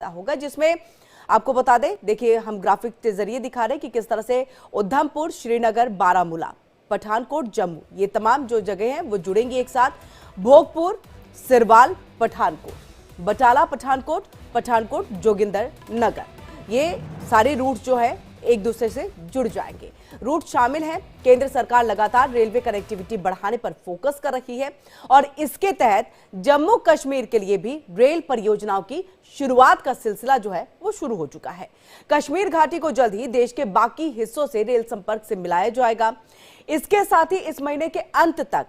होगा, जिसमें आपको बता दें, देखिए हम ग्राफिक के जरिए दिखा रहे हैं कि किस तरह से उधमपुर, श्रीनगर, बारामूला, पठानकोट, जम्मू, ये तमाम जो जगह हैं वो जुड़ेंगी एक साथ। भोगपुर, सिरवाल, पठानकोट, बटाला, पठानकोट, पठानकोट, जोगिंदर नगर, ये सारे रूट जो है एक दूसरे से जुड़ जाएंगे। रूट शामिल हैं। केंद्र सरकार लगातार रेलवे कनेक्टिविटी बढ़ाने पर फोकस कर रही है और इसके तहत जम्मू कश्मीर के लिए भी रेल परियोजनाओं की शुरुआत का सिलसिला जो है वो शुरू हो चुका है। कश्मीर घाटी को जल्द ही देश के बाकी हिस्सों से रेल संपर्क से मिलाया जाएगा। इसके साथ ही इस महीने के अंत तक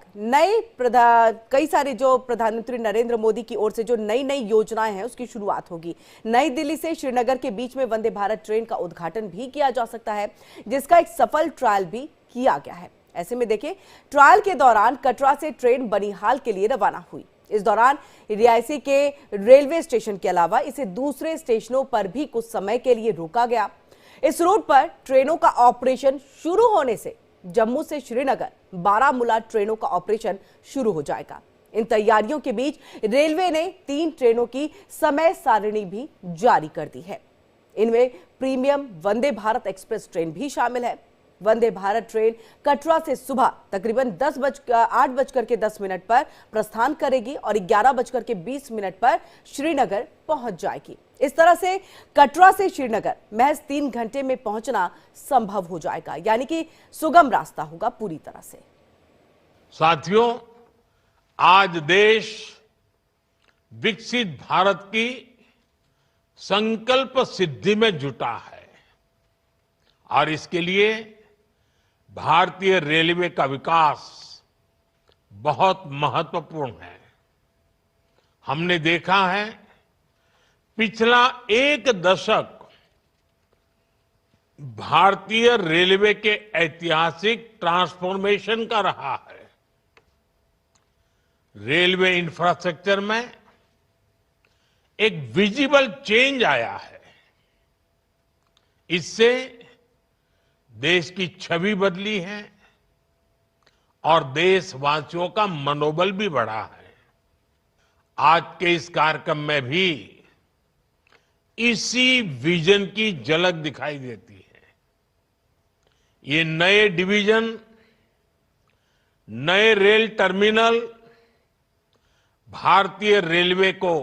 कई सारे जो प्रधानमंत्री नरेंद्र मोदी की ओर से जो नई नई योजनाएं हैं उसकी शुरुआत होगी। नई दिल्ली से श्रीनगर के बीच में वंदे भारत ट्रेन का उद्घाटन भी किया जा सकता है, जिसका एक सफल ट्रायल भी किया गया है। ऐसे में देखिए, ट्रायल के दौरान कटरा से ट्रेन बनिहाल के लिए रवाना हुई। इस दौरान रियासी के रेलवे स्टेशन के अलावा इसे दूसरे स्टेशनों पर भी कुछ समय के लिए रोका गया। इस रूट पर ट्रेनों का ऑपरेशन शुरू होने से जम्मू से श्रीनगर, बारामूला ट्रेनों का ऑपरेशन शुरू हो जाएगा। इन तैयारियों के बीच रेलवे ने 3 ट्रेनों की समय सारिणी भी जारी कर दी है। इनमें premium Vande Bharat express train भी शामिल है। वंदे भारत ट्रेन कटरा से सुबह तकरीबन 8:10 पर प्रस्थान करेगी और 11:20 पर श्रीनगर पहुंच जाएगी। इस तरह से कटरा से श्रीनगर महज 3 घंटे में पहुंचना संभव हो जाएगा, यानी कि सुगम रास्ता होगा पूरी तरह से। साथियों, आज देश विकसित भारत की संकल्प सिद्धि में जुटा है और इसके लिए भारतीय रेलवे का विकास बहुत महत्वपूर्ण है। हमने देखा है, पिछला 1 दशक भारतीय रेलवे के ऐतिहासिक ट्रांसफॉर्मेशन का रहा है। रेलवे इंफ्रास्ट्रक्चर में एक विजिबल चेंज आया है। इससे देश की छवि बदली है और देशवासियों का मनोबल भी बढ़ा है। आज के इस कार्यक्रम में भी इसी विजन की झलक दिखाई देती है। ये नए डिवीजन, नए रेल टर्मिनल भारतीय रेलवे को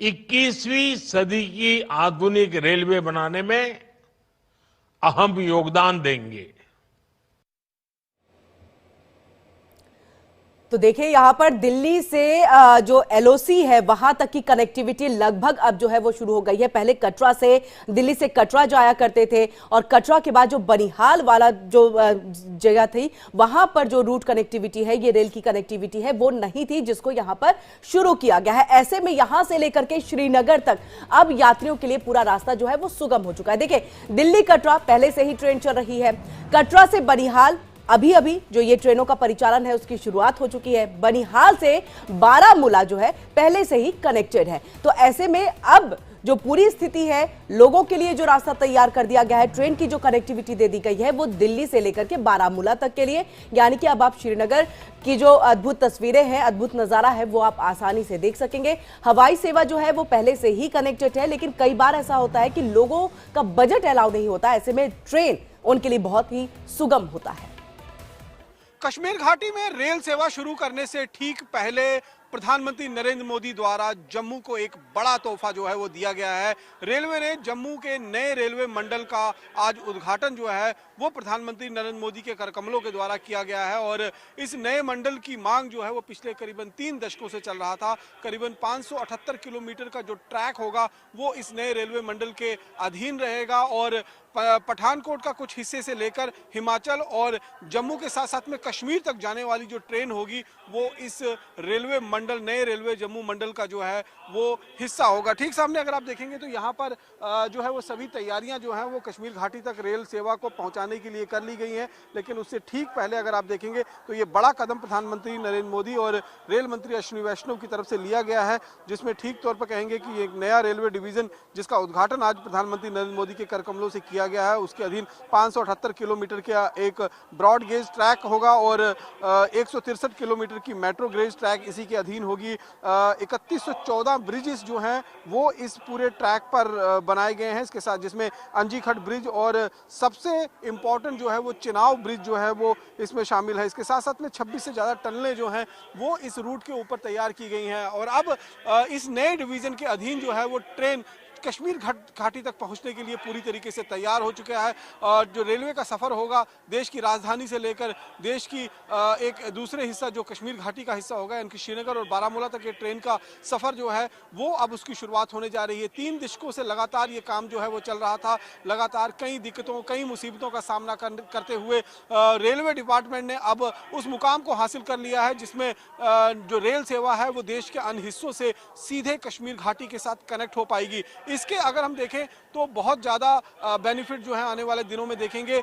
21वीं सदी की आधुनिक रेलवे बनाने में अहम योगदान देंगे। तो देखिए, यहां पर दिल्ली से जो एलओसी है वहां तक की कनेक्टिविटी लगभग अब जो है वो शुरू हो गई है। पहले कटरा से, दिल्ली से कटरा जाया करते थे और कटरा के बाद जो बनिहाल वाला जो जगह थी वहां पर जो रूट कनेक्टिविटी है, ये रेल की कनेक्टिविटी है, वो नहीं थी, जिसको यहां पर शुरू किया गया है। ऐसे में यहां से लेकर के श्रीनगर तक अब यात्रियों के लिए पूरा रास्ता जो है वो सुगम हो चुका है। देखिए, दिल्ली कटरा पहले से ही ट्रेन चल रही है। कटरा से बनिहाल अभी जो ये ट्रेनों का परिचालन है उसकी शुरुआत हो चुकी है। बनिहाल से बारामूला जो है पहले से ही कनेक्टेड है। तो ऐसे में अब जो पूरी स्थिति है, लोगों के लिए जो रास्ता तैयार कर दिया गया है, ट्रेन की जो कनेक्टिविटी दे दी गई है वो दिल्ली से लेकर के बारामूला तक के लिए, यानी कि अब आप श्रीनगर की जो अद्भुत तस्वीरें हैं, अद्भुत नजारा है, वो आप आसानी से देख सकेंगे। हवाई सेवा जो है वो पहले से ही कनेक्टेड है, लेकिन कई बार ऐसा होता है कि लोगों का बजट अलाउ नहीं होता। ऐसे में ट्रेन उनके लिए बहुत ही सुगम होता है। कश्मीर घाटी में रेल सेवा शुरू करने से ठीक पहले प्रधानमंत्री नरेंद्र मोदी द्वारा जम्मू को एक बड़ा तोहफा जो है वो दिया गया है। रेलवे ने जम्मू के नए रेलवे मंडल का आज उद्घाटन जो है वो प्रधानमंत्री नरेंद्र मोदी के करकमलों के द्वारा किया गया है और इस नए मंडल की मांग जो है वो पिछले करीबन 3 दशकों से चल रहा था। करीबन 578 किलोमीटर का जो ट्रैक होगा वो इस नए रेलवे मंडल के अधीन रहेगा और पठानकोट का कुछ हिस्से से लेकर हिमाचल और जम्मू के साथ साथ में कश्मीर तक जाने वाली जो ट्रेन होगी वो इस रेलवे मंडल, नए रेलवे जम्मू मंडल का जो है वो हिस्सा होगा। ठीक सामने अगर आप देखेंगे तो यहाँ पर जो है वो सभी तैयारियां जो हैं वो कश्मीर घाटी तक रेल सेवा को पहुँचाने के लिए कर ली गई हैं, लेकिन उससे ठीक पहले अगर आप देखेंगे तो ये बड़ा कदम प्रधानमंत्री नरेंद्र मोदी और रेल मंत्री अश्विनी वैष्णव की तरफ से लिया गया है, जिसमें ठीक तौर पर कहेंगे कि एक नया रेलवे डिवीजन जिसका उद्घाटन आज प्रधानमंत्री नरेंद्र मोदी के करकमलों से किया गया है, उसके अधीन 578 किलोमीटर का एक ब्रॉड गेज ट्रैक होगा और 163 किलोमीटर की मेट्रो गेज ट्रैक इसी के अधीन अधीन होगी। 3114 ब्रिजेस जो हैं वो इस पूरे ट्रैक पर बनाए गए हैं, इसके साथ जिसमें अंजीखट ब्रिज और सबसे इम्पोर्टेंट जो है वो चिनाव ब्रिज जो है वो इसमें शामिल है। इसके साथ साथ में 26 से ज़्यादा टनलें जो हैं वो इस रूट के ऊपर तैयार की गई हैं और अब इस नए डिवीज़न के अधीन जो है वो ट्रेन कश्मीर घाटी तक पहुंचने के लिए पूरी तरीके से तैयार हो चुका है। और जो रेलवे का सफ़र होगा देश की राजधानी से लेकर देश की एक दूसरे हिस्सा जो कश्मीर घाटी का हिस्सा होगा, यानी श्रीनगर और बारामूला तक ये ट्रेन का सफ़र जो है वो अब उसकी शुरुआत होने जा रही है। 3 दशकों से लगातार ये काम जो है वो चल रहा था। लगातार कई दिक्कतों, कई मुसीबतों का सामना करते हुए रेलवे डिपार्टमेंट ने अब उस मुकाम को हासिल कर लिया है जिसमें जो रेल सेवा है वो देश के अन्य हिस्सों से सीधे कश्मीर घाटी के साथ कनेक्ट हो पाएगी। इसके अगर हम देखें तो बहुत ज़्यादा बेनिफिट जो है आने वाले दिनों में देखेंगे।